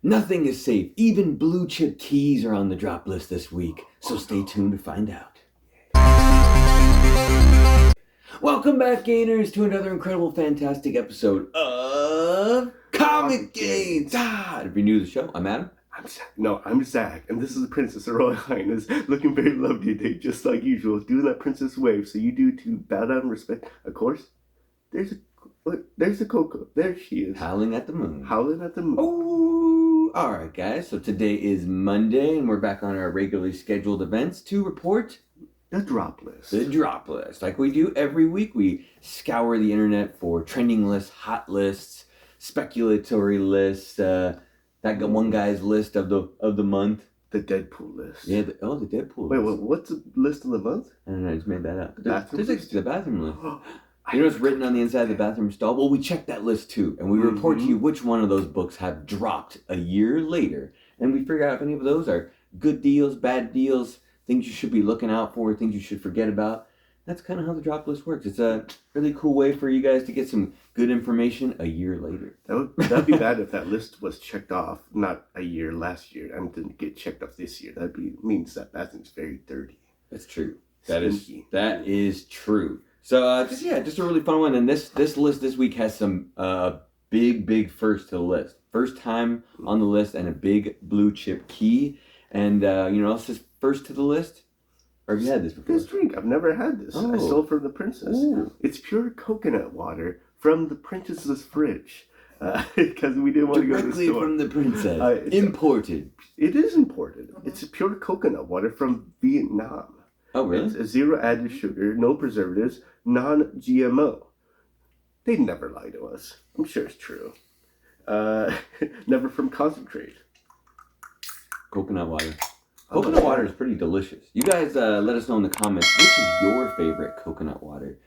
Nothing is safe. Even blue chip keys are on the drop list this week. So stay tuned to find out. Welcome back, Gainers, to another incredible, fantastic episode of ComicGains. If you're new to the show, I'm Adam. I'm Zach, and this is the Princess of Royal Highness, looking very lovely today, just like usual, doing that princess wave. So you do to bow down and respect. Of course, there's a Coco. There she is. Howling at the moon. Oh, all right, guys. So today is Monday, and we're back on our regularly scheduled events to report the drop list. The drop list. Like we do every week, we scour the internet for trending lists, hot lists, speculatory lists. That one guy's list of the month. The Deadpool list. Yeah, the Deadpool list. Wait, what's the list of the month? I don't know, I just made that up. The bathroom list? The bathroom list. You know what's written on the inside of the bathroom stall? Well, we check that list too, and we report to you which one of those books have dropped a year later, and we figure out if any of those are good deals, bad deals, things you should be looking out for, things you should forget about. That's kind of how the drop list works. It's a really cool way for you guys to get some good information a year later. That'd be bad if that list was checked off, not a year last year. I didn't get checked off this year. Means that bathroom's very dirty. That's true. Stinky. That is true. So just a really fun one. And this list this week has some big first to the list. First time on the list and a big blue chip key. And you know what else is first to the list? Or have you had this before? This drink, I've never had this. I stole it from the princess. Ooh. It's pure coconut water from the princess's fridge. Because we didn't want to go to the store. Directly from the princess. Imported. It is imported. It's pure coconut water from Vietnam. Oh, really? It's a zero added sugar, no preservatives, non-GMO. They never lie to us. I'm sure it's true. Never from concentrate. Coconut water. Coconut water is pretty delicious. You guys let us know in the comments, which is your favorite coconut water?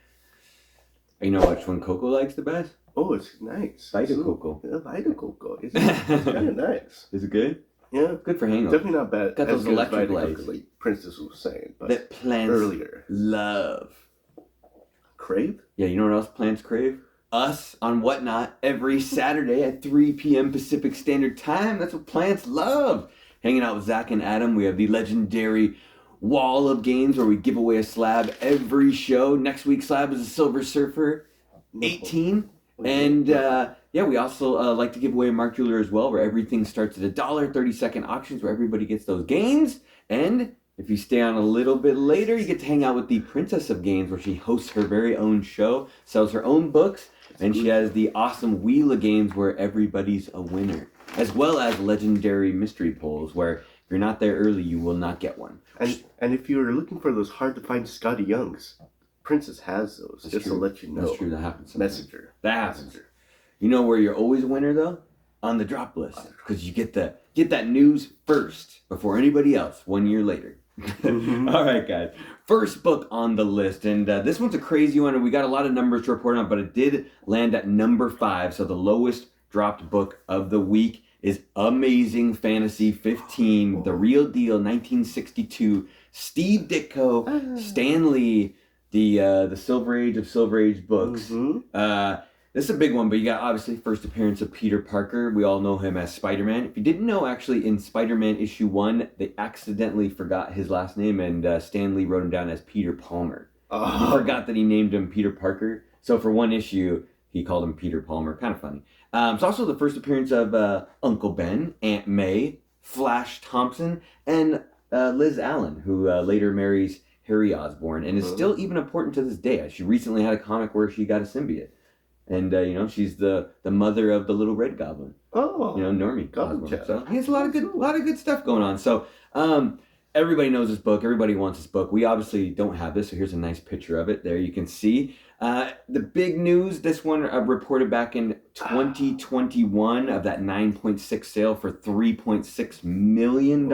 You know which one Coco likes the best? Oh, it's nice. Vita Coco. Yeah, Vita Coco. It's kind of nice. Is it good? Yeah. Good for hangover. Definitely not bad. Got those electrolytes. Like Princess was saying. But that plants earlier. Love. Crave? Yeah, you know what else plants crave? Us on Whatnot every Saturday at 3 p.m. Pacific Standard Time. That's what plants love. Hanging out with Zach and Adam. We have the legendary wall of games where we give away a slab every show. Next week's slab is a Silver Surfer 18. And we also like to give away a Mark Jeweler as well, where everything starts at $1, 30-second auctions where everybody gets those games. And if you stay on a little bit later, you get to hang out with the Princess of Games, where she hosts her very own show, sells her own books, and she has the awesome Wheel of Games where everybody's a winner, as well as legendary mystery polls where if you're not there early, you will not get one. And if you're looking for those hard-to-find Scotty Youngs, Princess has those. That's just true. To let you know. That's true. That happens sometimes. Messenger. That happens. You know where you're always a winner, though? On the drop list. Because you get that news first before anybody else 1 year later. All right, guys. First book on the list. And this one's a crazy one. And we got a lot of numbers to report on, but it did land at number 5. So the lowest dropped book of the week is Amazing Fantasy 15, The Real Deal, 1962. Steve Ditko, Stan Lee, the Silver Age of Silver Age books. This is a big one, but you got obviously first appearance of Peter Parker. We all know him as Spider-Man. If you didn't know, actually, in Spider-Man issue 1, they accidentally forgot his last name, and Stan Lee wrote him down as Peter Palmer. He forgot that he named him Peter Parker. So for one issue, he called him Peter Palmer. Kind of funny. It's also the first appearance of Uncle Ben, Aunt May, Flash Thompson, and Liz Allen, who later marries Harry Osborn, and is still even important to this day. She recently had a comic where she got a symbiote. And she's the mother of the Little Red Goblin. Oh, Normie Osborn. So he has a lot of good stuff going on. So everybody knows this book. Everybody wants this book. We obviously don't have this, so here's a nice picture of it. There you can see. The big news. This one reported back in 2021 of that 9.6 sale for $3.6 million.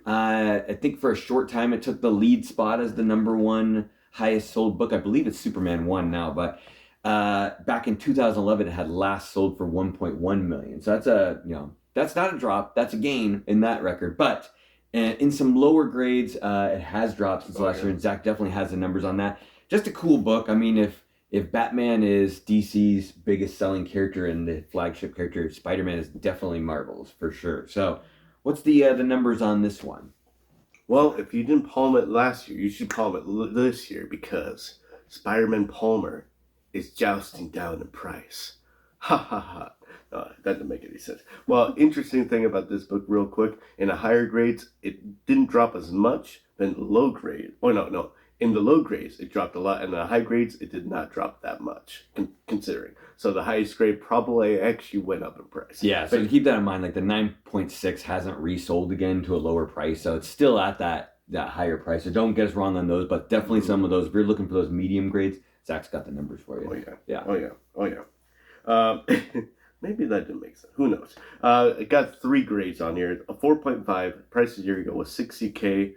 I think for a short time it took the lead spot as the number 1 highest sold book. I believe it's Superman 1 now, but. Back in 2011, it had last sold for 1.1 million. So that's not a drop. That's a gain in that record. But in some lower grades, it has dropped since last year. And Zach definitely has the numbers on that. Just a cool book. I mean, if if Batman is DC's biggest selling character and the flagship character, Spider-Man is definitely Marvel's for sure. So, what's the numbers on this one? Well, if you didn't palm it last year, you should palm it this year because Spider-Man Palmer is jousting down in price. Ha ha ha. No, that doesn't make any sense. Well, interesting thing about this book, real quick, in the higher grades, it didn't drop as much than low grade. Oh, no. In the low grades, it dropped a lot. And in the high grades, it did not drop that much, considering. So the highest grade probably actually went up in price. Yeah, so keep that in mind. Like the 9.6 hasn't resold again to a lower price. So it's still at that higher price. So don't get us wrong on those. But definitely some of those, if you're looking for those medium grades, Zach's got the numbers for you. Oh, yeah. Maybe that didn't make sense. Who knows? It got 3 grades on here. A 4.5. Price a year ago was $60K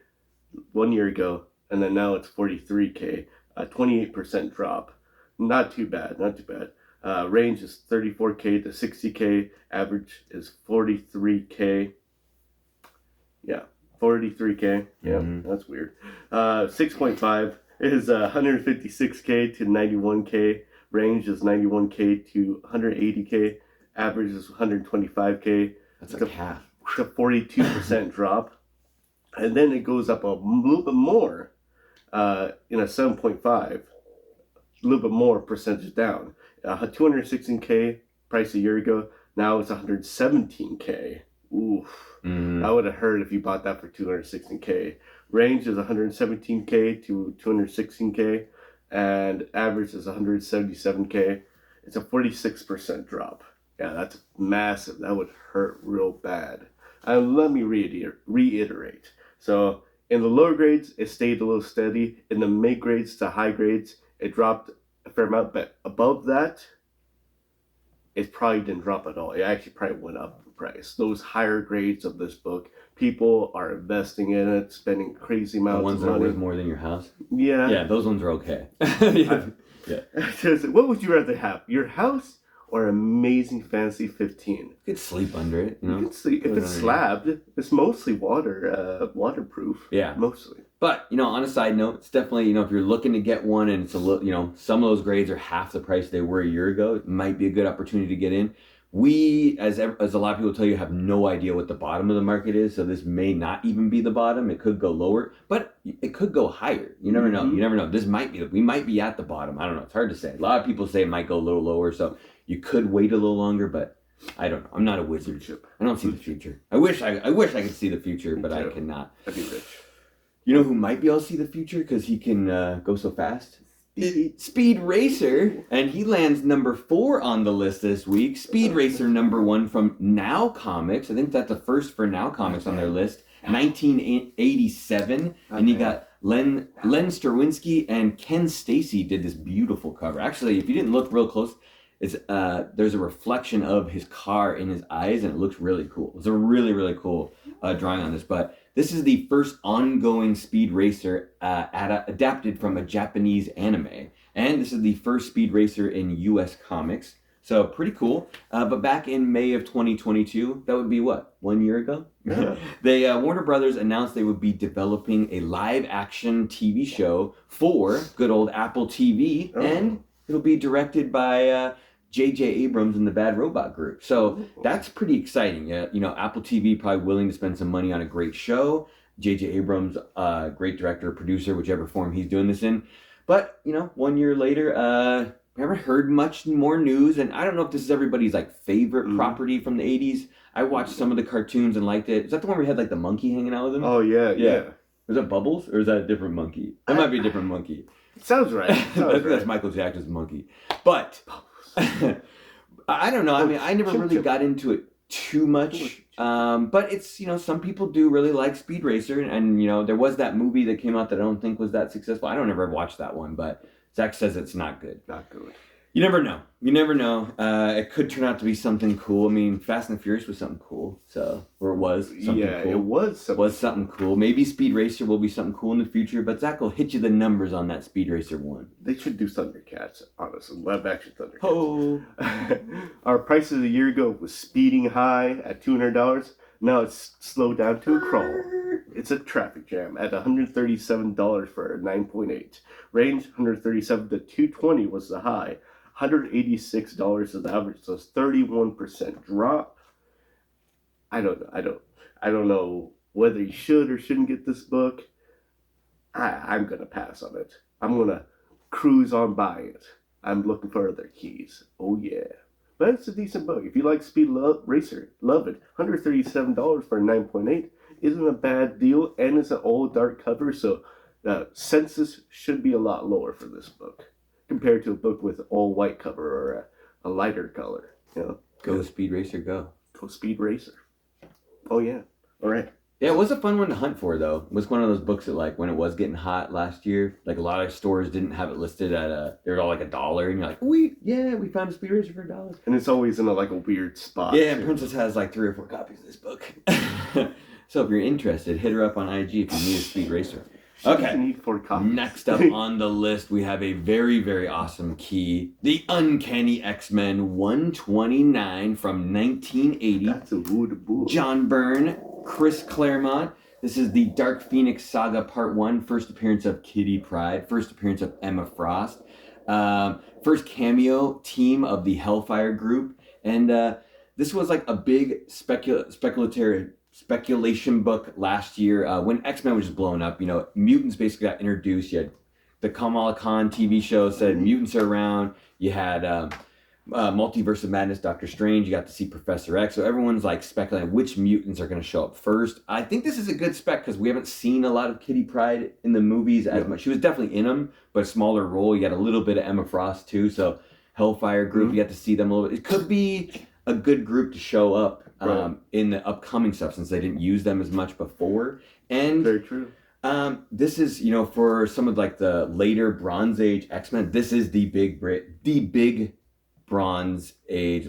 1 year ago. And then now it's $43K. A 28% drop. Not too bad. Range is $34K to $60K. Average is $43K. Yeah, $43K. Yeah, That's weird. 6.5 is $156K to $91K. Range is $91K to $180K. Average is $125K. That's like half. It's a 42% drop. And then it goes up a little bit more in a 7.5. A little bit more percentage down. 216K price a year ago. Now it's 117K. Oof. That would have hurt if you bought that for 216K. Range is 117K to 216K. And average is 177K. It's a 46% drop. Yeah, that's massive. That would hurt real bad. And let me reiterate. So in the lower grades, it stayed a little steady. In the mid grades to high grades, it dropped a fair amount. But above that, it probably didn't drop at all. It actually probably went up in price. Those higher grades of this book, people are investing in it, spending crazy amounts of money. The ones that are worth more than your house? Yeah. Yeah, those ones are okay. Yeah. What would you rather have? Your house or Amazing Fantasy 15? You could sleep under it, you know? You can sleep. If it's slabbed, it's mostly waterproof. Yeah. Mostly. But, on a side note, it's definitely, if you're looking to get one and it's a little, some of those grades are half the price they were a year ago, it might be a good opportunity to get in. We, as a lot of people tell you, have no idea what the bottom of the market is, so this may not even be the bottom. It could go lower, but it could go higher. You never know. You never know. We might be at the bottom. I don't know. It's hard to say. A lot of people say it might go a little lower, so you could wait a little longer, but I don't know. I'm not a wizard. I don't see the future. I wish I could see the future, but I cannot. I'd be rich. You know who might be able to see the future because he can go so fast? Speed Racer, and he lands number 4 on the list this week. Speed Racer number 1 from Now Comics. I think that's the first for Now Comics on their list. 1987, and you got Len Strawinski and Ken Stacy did this beautiful cover. Actually, if you didn't look real close, it's there's a reflection of his car in his eyes, and it looks really cool. It's a really, really cool drawing on this, but this is the first ongoing Speed Racer adapted from a Japanese anime. And this is the first Speed Racer in U.S. comics. So pretty cool. But back in May of 2022, that would be what? 1 year ago? They Warner Brothers announced they would be developing a live-action TV show for good old Apple TV. And it'll be directed by J.J. Abrams and the Bad Robot Group. So that's pretty exciting. Apple TV probably willing to spend some money on a great show. J.J. Abrams, great director, producer, whichever form he's doing this in. But, 1 year later, I haven't heard much more news. And I don't know if this is everybody's favorite property from the 80s. I watched some of the cartoons and liked it. Is that the one where we had the monkey hanging out with him? Oh, yeah. Was that Bubbles or is that a different monkey? That might be a different monkey. Sounds right. I think that's Michael Jackson's monkey. But I don't know. I mean, I never really got into it too much. But it's, some people do really like Speed Racer. And, there was that movie that came out that I don't think was that successful. I don't ever watch that one, but Zach says it's not good. Not good. You never know. It could turn out to be something cool. I mean, Fast and the Furious was something cool. Or it was something cool. Yeah, it was something cool. Maybe Speed Racer will be something cool in the future, but Zach will hit you the numbers on that Speed Racer one. They should do Thundercats, honestly. Live action Thundercats. Oh. Our prices a year ago was speeding high at $200. Now it's slowed down to a crawl. It's a traffic jam at $137 for a 9.8. Range 137 to 220 was the high. $186 is the average, so it's 31% drop. I don't know whether you should or shouldn't get this book. I'm gonna pass on it. I'm gonna cruise on by it. I'm looking for other keys. Oh yeah. But it's a decent book. If you like Speed Racer, love it. $137 for a 9.8 isn't a bad deal, and it's an all dark cover, so the census should be a lot lower for this book compared to a book with all white cover or a lighter color. You know, Go Speed Racer, go. Go Speed Racer. Oh yeah. All right. Yeah, it was a fun one to hunt for, though. It was one of those books that, like, when it was getting hot last year, like, a lot of stores didn't have it listed at they were all like $1, and you're like, we found a Speed Racer for $1. And it's always in a weird spot. Yeah, and Princess has like 3 or 4 copies of this book. So if you're interested, hit her up on IG if you need a Speed Racer. Okay. Need 4 copies. Next up on the list, we have a very, very awesome key. The Uncanny X-Men 129 from 1980. That's a wood book. John Byrne, Chris Claremont. This is the Dark Phoenix Saga Part 1. First appearance of Kitty Pryde. First appearance of Emma Frost. First cameo team of the Hellfire group. And this was like a big speculation book last year when X-Men was just blowing up. You know, mutants basically got introduced. You had the Kamala Khan TV show said mutants are around. You had Multiverse of Madness, Doctor Strange. You got to see Professor X. So everyone's like speculating which mutants are going to show up first. I think this is a good spec because we haven't seen a lot of Kitty Pryde in the movies as much. She was definitely in them, but a smaller role. You got a little bit of Emma Frost too. So Hellfire group, you got to see them a little bit. It could be a good group to show up in the upcoming stuff since they didn't use them as much before. And very true. This is, you know, for some of like the later Bronze Age X-Men, this is the big later Bronze Age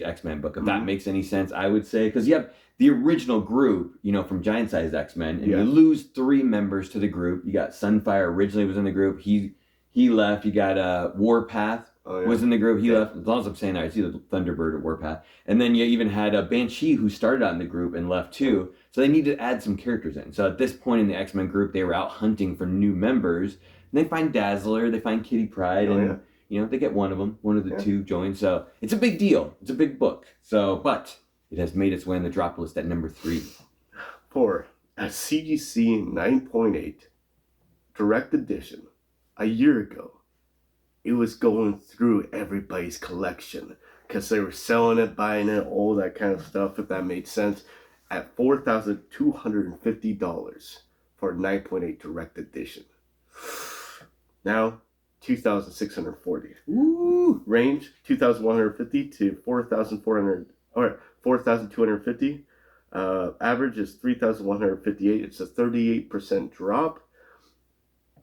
X-Men book, if that makes any sense, I would say. Because you have the original group, you know, from Giant Size X-Men, and you lose 3 members to the group. You got Sunfire originally was in the group. He left. You got Warpath was in the group. He left. As long as I'm saying that, it's either Thunderbird or Warpath. And then you even had Banshee, who started out in the group and left too. So they needed to add some characters in. So at this point in the X-Men group, they were out hunting for new members. And they find Dazzler, they find Kitty Pryde, and you know, they get one of the 2 joined. So it's a big deal. It's a big book. So, but it has made its way on the drop list at number 3. For a CGC 9.8 direct edition, a year ago, it was going through everybody's collection because they were selling it, buying it, all that kind of stuff, if that made sense, at $4,250 for a 9.8 direct edition. Now, $2,640. Ooh. Range $2,150 to $4,400 or $4,250. Average is $3,158. It's a 38% drop.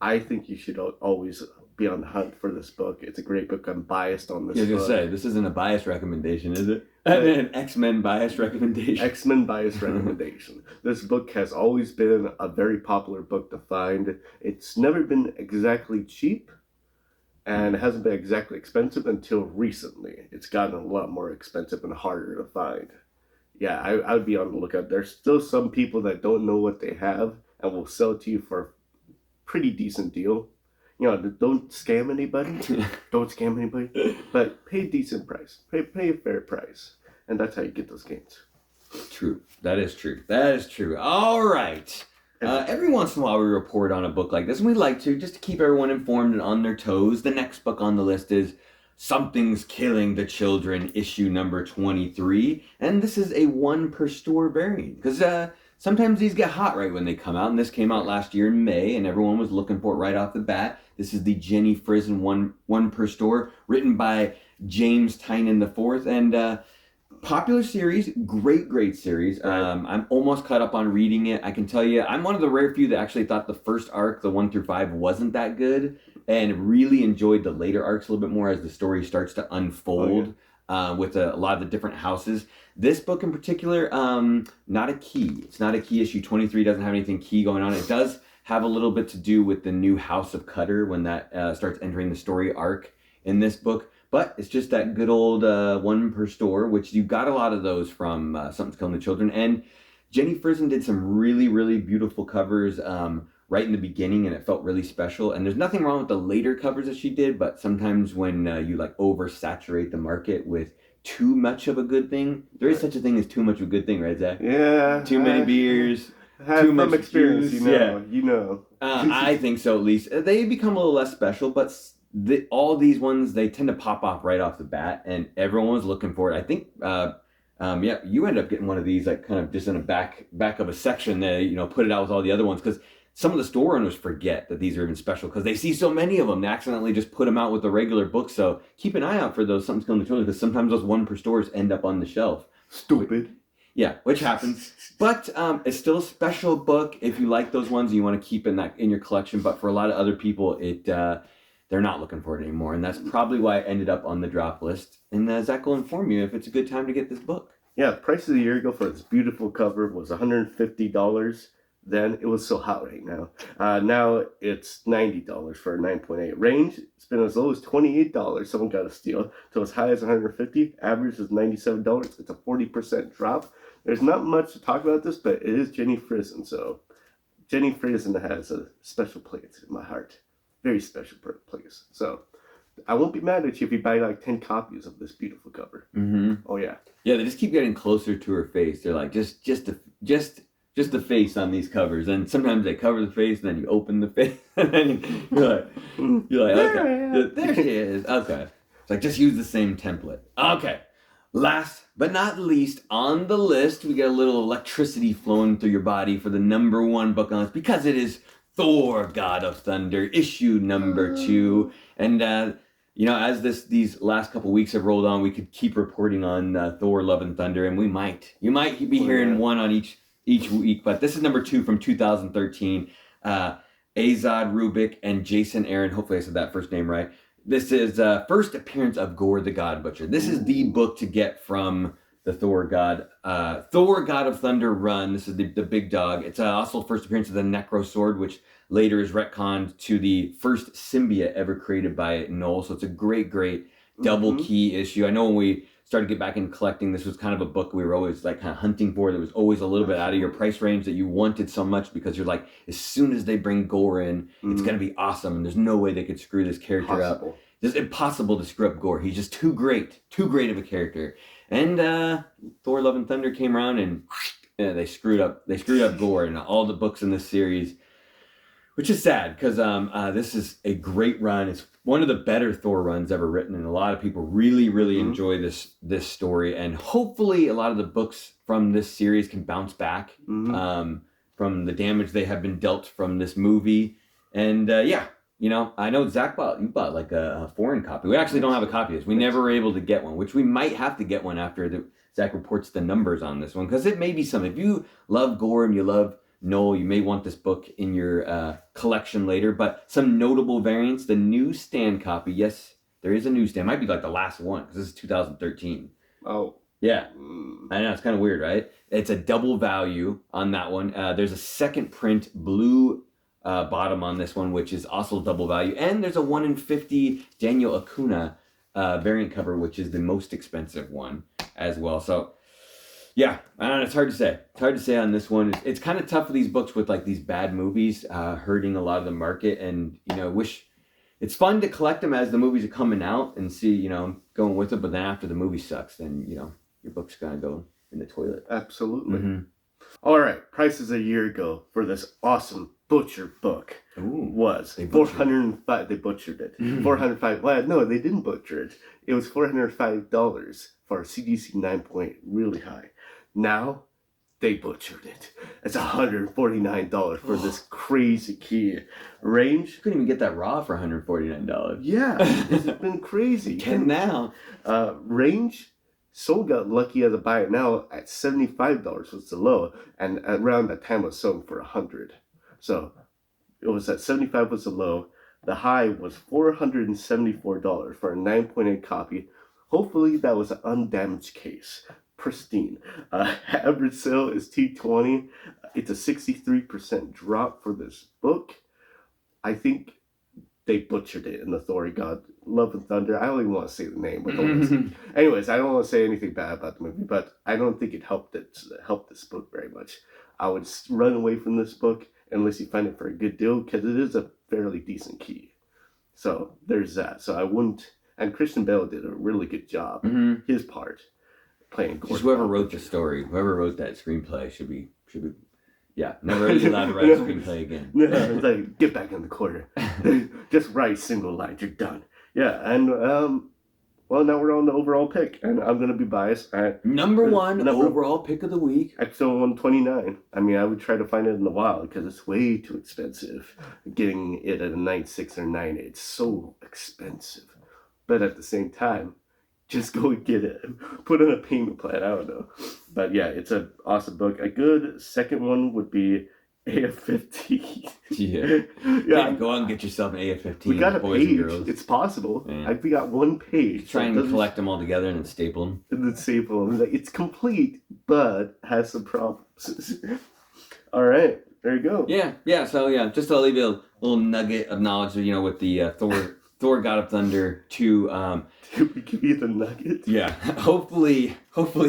I think you should always be on the hunt for this book. It's a great book. I'm biased on this. I was gonna say, this isn't a biased recommendation, is it? An X-Men biased recommendation. X-Men biased recommendation. This book has always been a very popular book to find. It's never been exactly cheap, and it hasn't been exactly expensive until recently. It's gotten a lot more expensive and harder to find. Yeah, I would be on the lookout. There's still some people that don't know what they have and will sell it to you for a pretty decent deal. You know, don't scam anybody. Don't scam anybody. But pay a decent price. Pay a fair price. And that's how you get those gains. True. That is true. That is true. All right. Every once in a while we report on a book like this, and we like to, just to keep everyone informed and on their toes. The next book on the list is Something's Killing the Children, issue number 23. And this is a 1 per store variant. Because sometimes these get hot right when they come out. And this came out last year in May, and everyone was looking for it right off the bat. This is the Jenny Frison 1 per store, written by James Tynion IV. And popular series, great series. I'm almost caught up on reading it. I can tell you, I'm one of the rare few that actually thought the first arc, the 1 through 5, wasn't that good, and really enjoyed the later arcs a little bit more as the story starts to unfold with a lot of the different houses. This book in particular, not a key. It's not a key. Issue 23 doesn't have anything key going on. It does have a little bit to do with the new House of Cutter when that starts entering the story arc in this book. But it's just that good old 1 per store, which you got a lot of those from Something's Killing the Children. And Jenny Frison did some really, really beautiful covers right in the beginning, and it felt really special. And there's nothing wrong with the later covers that she did, but sometimes when you like oversaturate the market with too much of a good thing, there is such a thing as too much of a good thing, right, Zach? Yeah. Too many beers. Too much experience, juice, you know. I think so, at least. They become a little less special, but all these ones, they tend to pop off right off the bat, and everyone was looking for it. I think, you ended up getting one of these, like, kind of just in a back of a section there, put it out with all the other ones, because some of the store owners forget that these are even special, because they see so many of them, they accidentally just put them out with the regular book, so keep an eye out for those Something's Killing the Children, because sometimes those one per stores end up on the shelf. Stupid. Yeah, which happens. But it's still a special book if you like those ones and you want to keep in your collection. But for a lot of other people, they're not looking for it anymore. And that's probably why it ended up on the drop list. And Zach will inform you if it's a good time to get this book. Yeah, the price of the year ago for this beautiful cover was $150. Then it was so hot right now. Now it's $90 for a 9.8. Range, it's been as low as $28. Someone got a steal. To as high as $150. Average is $97. It's a 40% drop. There's not much to talk about this, but it is Jenny Frison. So Jenny Frison has a special place in my heart. Very special place. So I won't be mad at you if you buy like 10 copies of this beautiful cover. Mm-hmm. Oh yeah. Yeah, they just keep getting closer to her face. They're like, just the face on these covers, and sometimes they cover the face, and then you open the face, and then you're like, okay, there she is. Okay, it's like just use the same template. Okay, last but not least on the list, we get a little electricity flowing through your body for the number one book on this, because it is Thor: God of Thunder, issue number 2, and as these last couple weeks have rolled on, we could keep reporting on Thor: Love and Thunder, and you might be hearing one on each week, but this is number 2 from 2013. Azad Rubik and Jason Aaron, hopefully I said that first name right. This is first appearance of Gore the God Butcher. This is the book to get from the Thor God of Thunder run. This is the big dog. It's also first appearance of the Necro Sword, which later is retconned to the first symbiote ever created by Knoll. So it's a great double key issue. I know when we started to get back into collecting, this was kind of a book we were always like kind of hunting for. That was always a little bit out of your price range that you wanted so much, because you're like, as soon as they bring Gore in, it's going to be awesome. And there's no way they could screw this character up. It's impossible to screw up Gore. He's just too great of a character. And Thor: Love and Thunder came around, and they screwed up Gore and all the books in this series, which is sad, because this is a great run. It's one of the better Thor runs ever written, and a lot of people really enjoy this story. And hopefully a lot of the books from this series can bounce back from the damage they have been dealt from this movie. And I know Zach you bought like a foreign copy. We actually don't have a copy of this. We never were able to get one, which we might have to get one after Zach reports the numbers on this one, because it may be something. If you love Gore and you love Noel, you may want this book in your collection later. But some notable variants: the newsstand copy. Yes, there is a newsstand. Might be like the last one, because this is 2013. Oh. Yeah. I know, it's kind of weird, right? It's a double value on that one. There's a second print blue bottom on this one, which is also double value. And there's a 1 in 50 Daniel Acuna variant cover, which is the most expensive one as well. So yeah, I don't know, it's hard to say. It's hard to say on this one. It's kind of tough for these books with like these bad movies hurting a lot of the market. And, wish it's fun to collect them as the movies are coming out and see, going with it. But then after the movie sucks, then, your book's going to go in the toilet. Absolutely. All right. Prices a year ago for this awesome Butcher book was $405. They butchered it. $405. Well, no, they didn't butcher it. It was $405 for a CDC 9.8, really high. Now they butchered it. It's $149 for this crazy key. Range? You couldn't even get that raw for $149. Yeah, it's been crazy. Can now. Range? Soul got lucky as a buyer now at $75 was the low, and around that time was sold for $100. So it was at $75 was the low. The high was $474 for a 9.8 copy. Hopefully that was an undamaged case. Pristine. Average sale is $220. It's a 63% drop for this book. I think they butchered it in the Thor God Love and Thunder. I don't even want to say the name. Anyways, I don't want to say anything bad about the movie, but I don't think it helped this book very much. I would run away from this book unless you find it for a good deal, because it is a fairly decent key. So there's that. So I wouldn't. And Christian Bale did a really good job. His part playing. Just whoever wrote the story, whoever wrote that screenplay should be. Yeah, never allowed to write a screenplay again. No, it's like, get back in the corner. Just write single lines. You're done. Yeah, and well, now we're on the overall pick, and I'm gonna be biased. Number one overall pick of the week. XMen 129. I mean, I would try to find it in the wild because it's way too expensive. Getting it at a 9.6 or 9.8, it's so expensive. But at the same time, just go and get it. Put in a payment plan. I don't know. But yeah, it's an awesome book. A good second one would be AF-15. Yeah, go out and get yourself an AF-15. We got a boys page. and girls. It's possible. Yeah. We got one page. Try and collect them all together and then staple them. And then staple them. It's complete, but has some problems. All right. There you go. Yeah. So yeah, just to leave you a little nugget of knowledge, with the Thor God of Thunder 2. Did we give you the nuggets? Yeah. Hopefully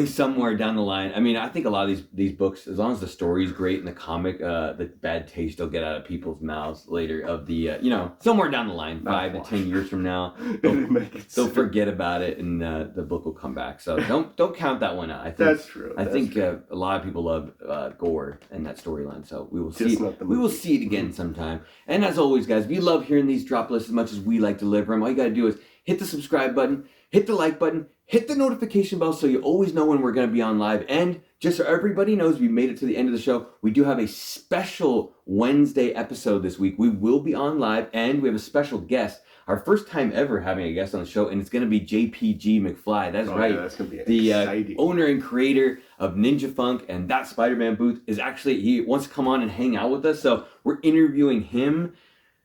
somewhere down the line. I mean, I think a lot of these books, as long as the story's great and the comic, the bad taste will get out of people's mouths later of the, somewhere down the line, 5 to 10 years from now, they'll forget about it and the book will come back. So don't count that one out. I think that's true. I think a lot of people love gore and that storyline. So we will see. We will see it again sometime. And as always, guys, if you love hearing these drop lists as much as we like to deliver them, all you got to do is hit the subscribe button, hit the like button, hit the notification bell so you always know when we're going to be on live. And just so everybody knows, we made it to the end of the show. We do have a special Wednesday episode this week. We will be on live, and we have a special guest. Our first time ever having a guest on the show, and it's going to be JPG McFly. That's right. Yeah, that's going to be the exciting. Owner and creator of Ninja Funk and That Spider-Man booth is actually, he wants to come on and hang out with us. So we're interviewing him.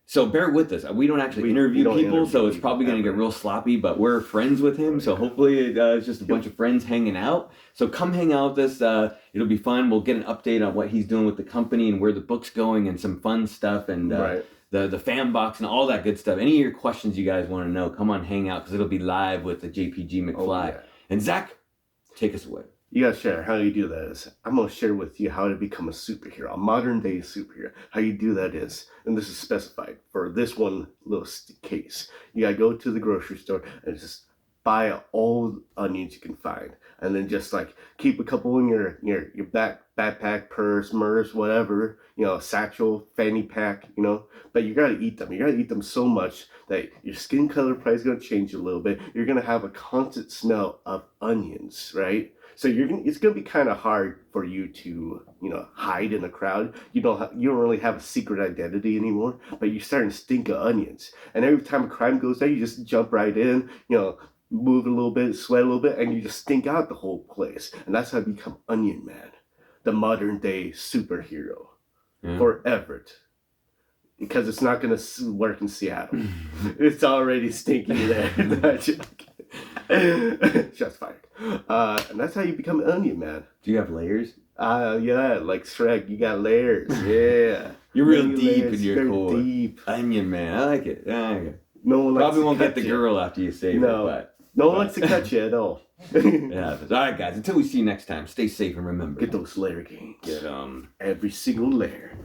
So bear with us. We don't actually interview people, so it's probably going to get real sloppy, but we're friends with him, so hopefully it's just a bunch of friends hanging out. So come hang out with us. It'll be fun. We'll get an update on what he's doing with the company and where the book's going and some fun stuff and the fan box and all that good stuff. Any of your questions you guys want to know, come on, hang out, because it'll be live with the JPG McFly. And Zach, take us away. You gotta share how you do that is. I'm gonna share with you how to become a superhero, a modern day superhero. How you do that is, and this is specified for this one little case. You gotta go to the grocery store and just buy all onions you can find, and then just like keep a couple in your backpack, purse, whatever, satchel, fanny pack, But you gotta eat them. You gotta eat them so much that your skin color probably is gonna change a little bit. You're gonna have a constant smell of onions, right? So it's gonna be kind of hard for you to, hide in a crowd. You don't really have a secret identity anymore, but you're starting to stink of onions. And every time a crime goes down, you just jump right in, move a little bit, sweat a little bit, and you just stink out the whole place. And that's how you become Onion Man, the modern day superhero for Everett. Because it's not gonna work in Seattle. It's already stinky there. Shots fired. And that's how you become an Onion Man. Do you have layers? Yeah, like Shrek, you got layers. Yeah. You're real deep in your core. Deep. Onion Man, I like it. No one likes probably won't get the girl after you save it, but no one likes to cut you at all. Yeah. All right, guys. Until we see you next time, stay safe and remember. Get those layer gains. Get every single layer.